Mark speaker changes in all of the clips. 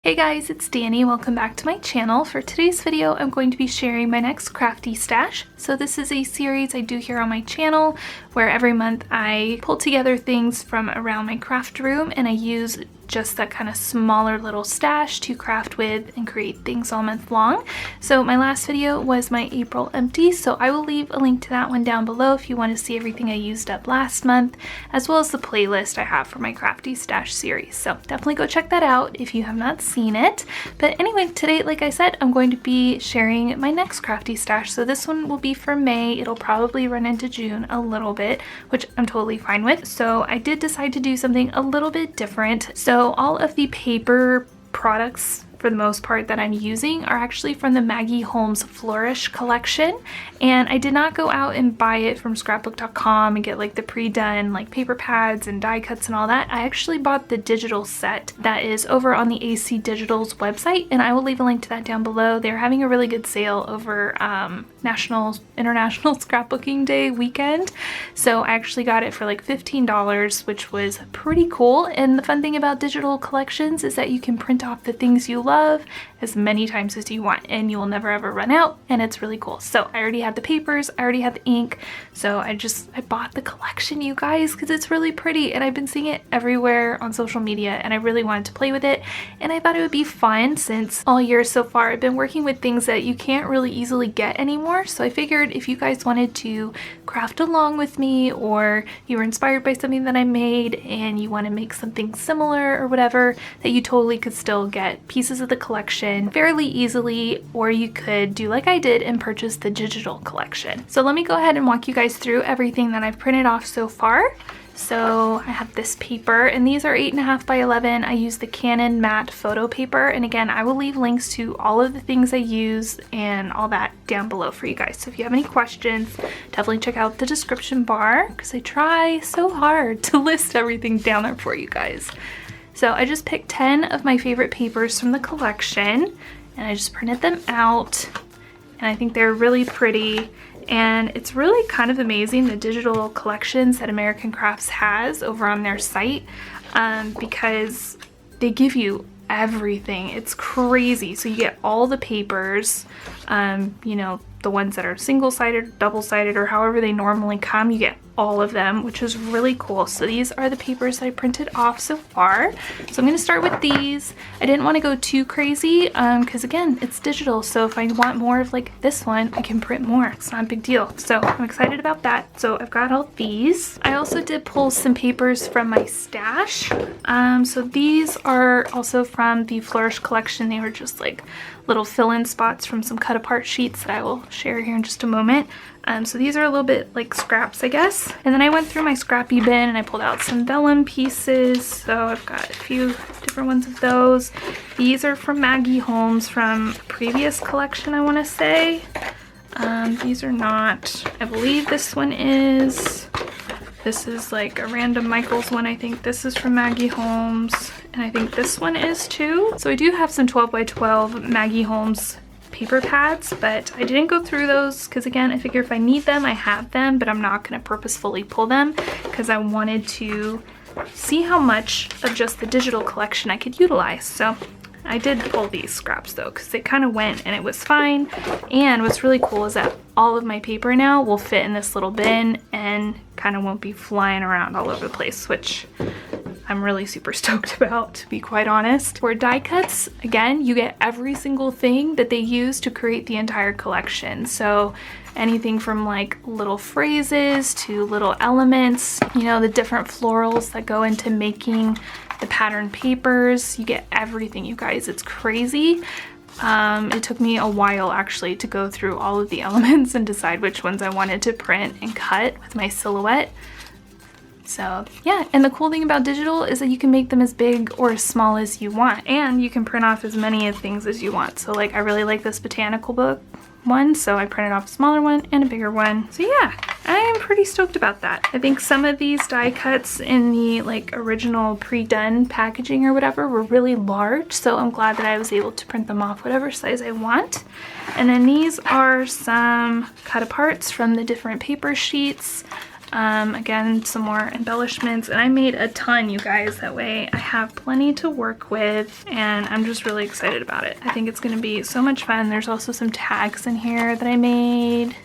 Speaker 1: Hey guys, it's Danny. Welcome back to my channel. For today's video, I'm going to be sharing my next crafty stash. So this is a series I do here on my channel where every month I pull together things from around my craft room and I use just that kind of smaller little stash to craft with and create things all month long. So my last video was my April empty, so I will leave a link to that one down below if you want to see everything I used up last month, as well as the playlist I have for my crafty stash series. So definitely go check that out if you have not seen it. But anyway, today, like I said, I'm going to be sharing my next crafty stash. So this one will be for May. It'll probably run into June a little bit, which I'm totally fine with. So I did decide to do something a little bit different. So all of the paper products for the most part that I'm using are actually from the Maggie Holmes Flourish collection, and I did not go out and buy it from scrapbook.com and get like the pre-done like paper pads and die cuts and all that. I actually bought the digital set that is over on the AC Digital's website, and I will leave a link to that down below. They're having a really good sale over International Scrapbooking Day weekend, so I actually got it for like $15, which was pretty cool. And the fun thing about digital collections is that you can print off the things you love as many times as you want and you will never ever run out, and it's really cool. So I already had the papers, I already had the ink, so I bought the collection, you guys, because it's really pretty and I've been seeing it everywhere on social media and I really wanted to play with it, and I thought it would be fun since all year so far I've been working with things that you can't really easily get anymore. So I figured if you guys wanted to craft along with me, or you were inspired by something that I made and you want to make something similar or whatever, that you totally could still get pieces of the collection fairly easily, or you could do like I did and purchase the digital collection. So let me go ahead and walk you guys through everything that I've printed off so far. So I have this paper, and these are 8.5 by 11. I use the Canon matte photo paper, and again, I will leave links to all of the things I use and all that down below for you guys. So if you have any questions, definitely check out the description bar because I try so hard to list everything down there for you guys. So I just picked 10 of my favorite papers from the collection and I just printed them out, and I think they're really pretty. And it's really kind of amazing the digital collections that American Crafts has over on their site, because they give you everything. It's crazy. So you get all the papers, you know, the ones that are single-sided, double-sided, or however they normally come, you get all of them, which is really cool. So these are the papers that I printed off so far. So I'm going to start with these. I didn't want to go too crazy because again, it's digital, so if I want more of like this one, I can print more. It's not a big deal. So I'm excited about that. So I've got all these. I also did pull some papers from my stash. So these are also from the Flourish collection. They were just like little fill-in spots from some cut-apart sheets that I will share here in just a moment. So these are a little bit like scraps, I guess. And then I went through my scrappy bin and I pulled out some vellum pieces. So I've got a few different ones of those. These are from Maggie Holmes from a previous collection, I want to say. These are not. I believe this one is. This is like a random Michaels one. I think this is from Maggie Holmes. And I think this one is too. So I do have some 12 by 12 Maggie Holmes paper pads, but I didn't go through those because again, I figure if I need them, I have them, but I'm not going to purposefully pull them because I wanted to see how much of just the digital collection I could utilize. So I did pull these scraps though because they kind of went and it was fine. And what's really cool is that all of my paper now will fit in this little bin and kind of won't be flying around all over the place, which I'm really super stoked about, to be quite honest. For die cuts, again, you get every single thing that they use to create the entire collection. So anything from like little phrases to little elements, you know, the different florals that go into making the pattern papers. You get everything, you guys. It's crazy. It took me a while actually to go through all of the elements and decide which ones I wanted to print and cut with my silhouette. So yeah, and the cool thing about digital is that you can make them as big or as small as you want, and you can print off as many of things as you want. So like I really like this botanical book one, so I printed off a smaller one and a bigger one. So yeah, I am pretty stoked about that. I think some of these die cuts in the like original pre-done packaging or whatever were really large, so I'm glad that I was able to print them off whatever size I want. And then these are some cut aparts from the different paper sheets. Again, some more embellishments, and I made a ton, you guys. That way I have plenty to work with, and I'm just really excited about it. I think it's gonna be so much fun. There's also some tags in here that I made,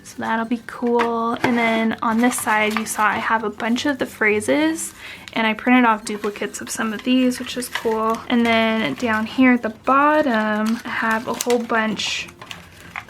Speaker 1: so that'll be cool. And then on this side, you saw I have a bunch of the phrases, and I printed off duplicates of some of these, which is cool. And then down here at the bottom, I have a whole bunch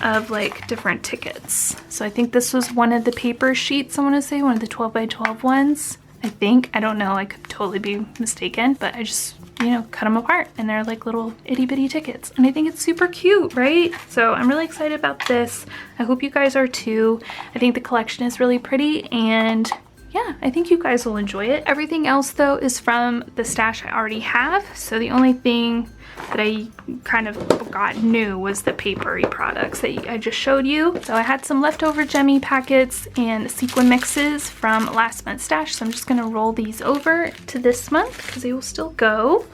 Speaker 1: of like different tickets. So I think this was one of the paper sheets, I want to say, one of the 12 by 12 ones. I think, I don't know, I could totally be mistaken, but I just, you know, cut them apart, and they're like little itty bitty tickets, and I think it's super cute, right? So I'm really excited about this. I hope you guys are too. I think the collection is really pretty, and yeah, I think you guys will enjoy it. Everything else though is from the stash I already have, so the only thing that I kind of got new was the papery products that I just showed you. So I had some leftover Gemmy packets and sequin mixes from last month's stash, so I'm just gonna roll these over to this month because they will still go.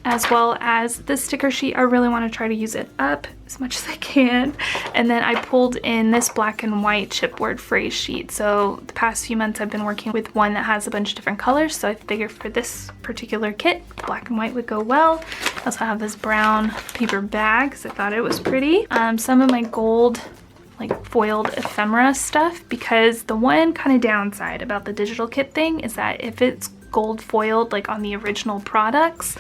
Speaker 1: As well as this sticker sheet, I really want to try to use it up as much as I can. And then I pulled in this black and white chipboard phrase sheet. So the past few months I've been working with one that has a bunch of different colors, so I figured for this particular kit, black and white would go well. I also have this brown paper bag because I thought it was pretty. Some of my gold like foiled ephemera stuff, because the one kind of downside about the digital kit thing is that if it's gold foiled like on the original products,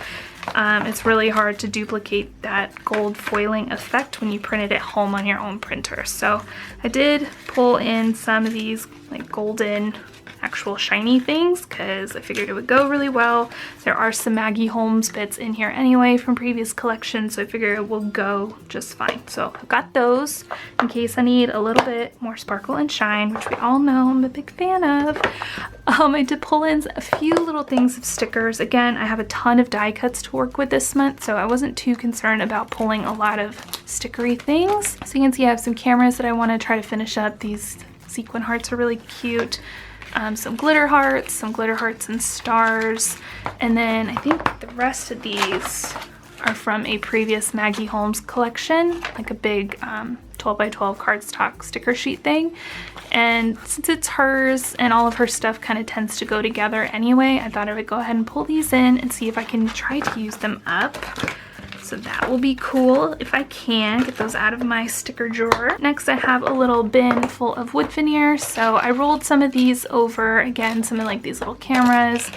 Speaker 1: it's really hard to duplicate that gold foiling effect when you print it at home on your own printer. So I did pull in some of these like golden actual shiny things because I figured it would go really well. There are some Maggie Holmes bits in here anyway from previous collections, so I figure it will go just fine. So I've got those in case I need a little bit more sparkle and shine, which we all know I'm a big fan of. I did pull in a few little things of stickers. Again, I have a ton of die cuts to work with this month, so I wasn't too concerned about pulling a lot of stickery things. So you can see I have some cameras that I want to try to finish up. These sequin hearts are really cute. Some glitter hearts and stars. And then I think the rest of these are from a previous Maggie Holmes collection, like a big 12 by 12 cardstock sticker sheet thing. And since it's hers and all of her stuff kind of tends to go together anyway, I thought I would go ahead and pull these in and see if I can try to use them up. So that will be cool if I can get those out of my sticker drawer. Next, I have a little bin full of wood veneer. So I rolled some of these over, again, some of like these little cameras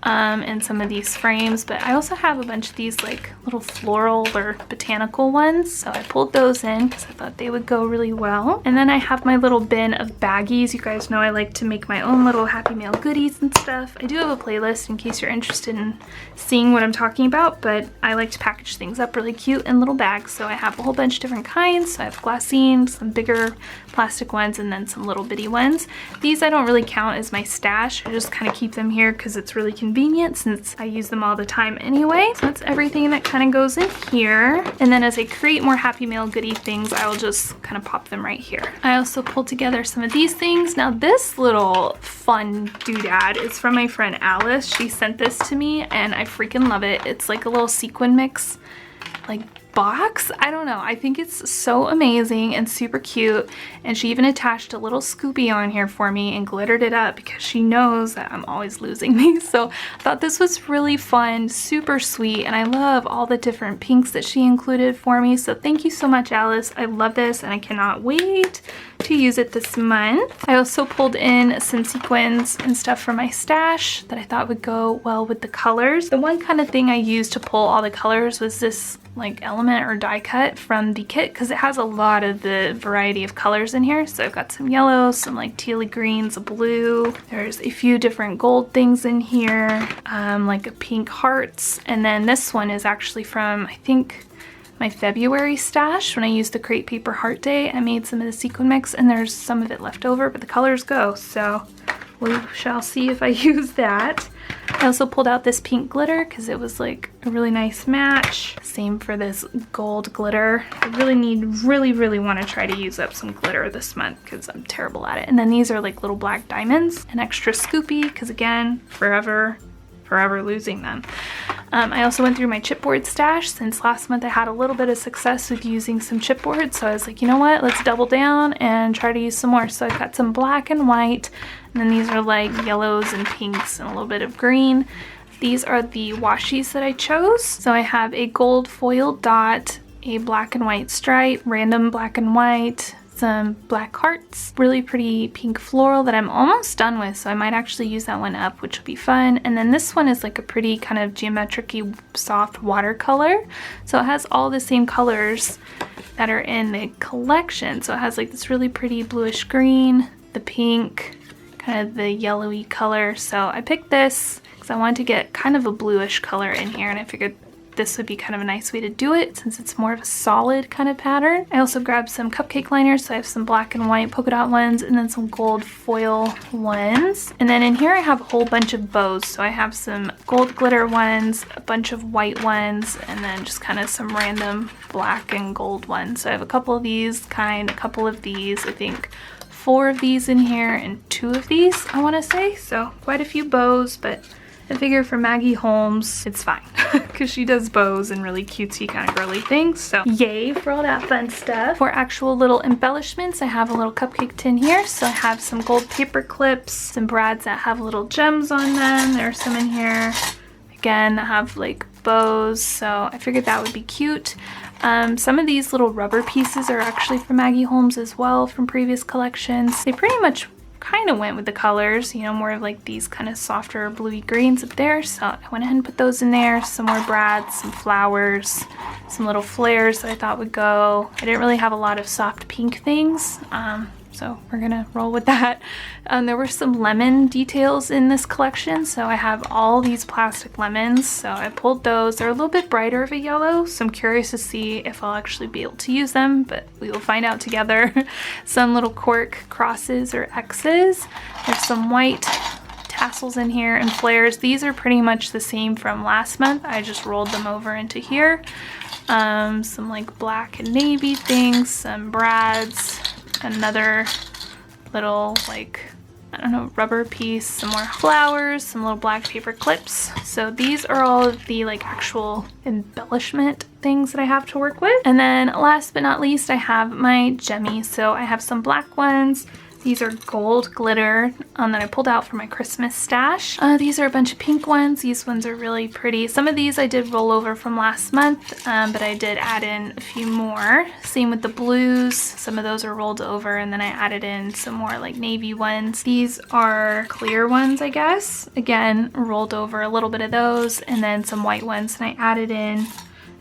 Speaker 1: and some of these frames, but I also have a bunch of these like little floral or botanical ones, so I pulled those in because I thought they would go really well. And then I have my little bin of baggies. You guys know I like to make my own little Happy Mail goodies and stuff. I do have a playlist in case you're interested in seeing what I'm talking about, but I like to package things up really cute in little bags, so I have a whole bunch of different kinds. So I have glassine, some bigger plastic ones, and then some little bitty ones. These I don't really count as my stash. I just kind of keep them here because it's really convenient since I use them all the time anyway. So that's everything that kind of goes in here. And then as I create more Happy Mail goodie things, I will just kind of pop them right here. I also pulled together some of these things. Now this little fun doodad is from my friend Alice. She sent this to me and I freaking love it. It's like a little sequin mix like box. I don't know, I think it's so amazing and super cute, and she even attached a little Scoopy on here for me and glittered it up because she knows that I'm always losing these. So I thought this was really fun, super sweet, and I love all the different pinks that she included for me. So thank you so much, Alice. I love this and I cannot wait to use it this month. I also pulled in some sequins and stuff from my stash that I thought would go well with the colors. The one kind of thing I used to pull all the colors was this like element or die cut from the kit because it has a lot of the variety of colors in here. So I've got some yellows, some like tealy greens, a blue. There's a few different gold things in here, like a pink hearts. And then this one is actually from, I think, my February stash when I used the Crate Paper Heart Day. I made some of the sequin mix and there's some of it left over, but the colors go. So we shall see if I use that. I also pulled out this pink glitter because it was like a really nice match. Same for this gold glitter. I really want to try to use up some glitter this month because I'm terrible at it. And then these are like little black diamonds, an extra Scoopy because again, forever forever losing them. I also went through my chipboard stash since last month I had a little bit of success with using some chipboard, so I was like, you know what, let's double down and try to use some more. So I've got some black and white, and then these are like yellows and pinks and a little bit of green. These are the washies that I chose. So I have a gold foil dot, a black and white stripe, random black and white, some black hearts, really pretty pink floral that I'm almost done with, so I might actually use that one up, which will be fun. And then this one is like a pretty kind of geometric-y soft watercolor, so it has all the same colors that are in the collection. So it has like this really pretty bluish green, the pink, kind of the yellowy color. So I picked this because I wanted to get kind of a bluish color in here, and I figured this would be kind of a nice way to do it since it's more of a solid kind of pattern. I also grabbed some cupcake liners, so I have some black and white polka dot ones and then some gold foil ones. And then in here I have a whole bunch of bows. So I have some gold glitter ones, a bunch of white ones, and then just kind of some random black and gold ones. So I have a couple of these kind, a couple of these, I think 4 of these in here and 2 of these, I want to say. So quite a few bows, but I figure for Maggie Holmes, it's fine because she does bows and really cutesy kind of girly things. So yay for all that fun stuff. For actual little embellishments, I have a little cupcake tin here. So I have some gold paper clips, some brads that have little gems on them. There are some in here, again, that have like bows. So I figured that would be cute. Some of these little rubber pieces are actually from Maggie Holmes as well from previous collections. They pretty much kind of went with the colors, you know, more of like these kind of softer bluey greens up there. So I went ahead and put those in there. Some more brads, some flowers, some little flares that I thought would go. I didn't really have a lot of soft pink things, so we're gonna roll with that. There were some lemon details in this collection, so I have all these plastic lemons, so I pulled those. They're a little bit brighter of a yellow, so I'm curious to see if I'll actually be able to use them, but we will find out together. Some little cork crosses or X's. There's some white tassels in here and flares. These are pretty much the same from last month. I just rolled them over into here. Some like black and navy things, some brads, another little like, I don't know, rubber piece, some more flowers, some little black paper clips. So these are all of the like actual embellishment things that I have to work with. And then last but not least, I have my gemmies. So I have some black ones. These are gold glitter that I pulled out from my Christmas stash. These are a bunch of pink ones. These ones are really pretty. Some of these I did roll over from last month, but I did add in a few more. Same with the blues. Some of those are rolled over, and then I added in some more like navy ones. These are clear ones, I guess. Again, rolled over a little bit of those, and then some white ones, and I added in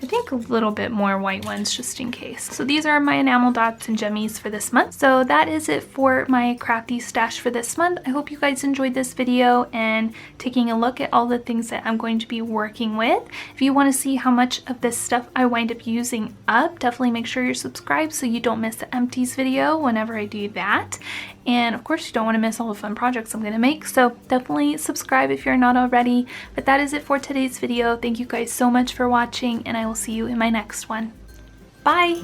Speaker 1: I think a little bit more white ones just in case. So these are my enamel dots and gemmies for this month. So that is it for my crafty stash for this month. I hope you guys enjoyed this video and taking a look at all the things that I'm going to be working with. If you want to see how much of this stuff I wind up using up, definitely make sure you're subscribed so you don't miss the empties video whenever I do that. And of course you don't want to miss all the fun projects I'm going to make, so definitely subscribe if you're not already. But that is it for today's video. Thank you guys so much for watching, and I will see you in my next one. Bye!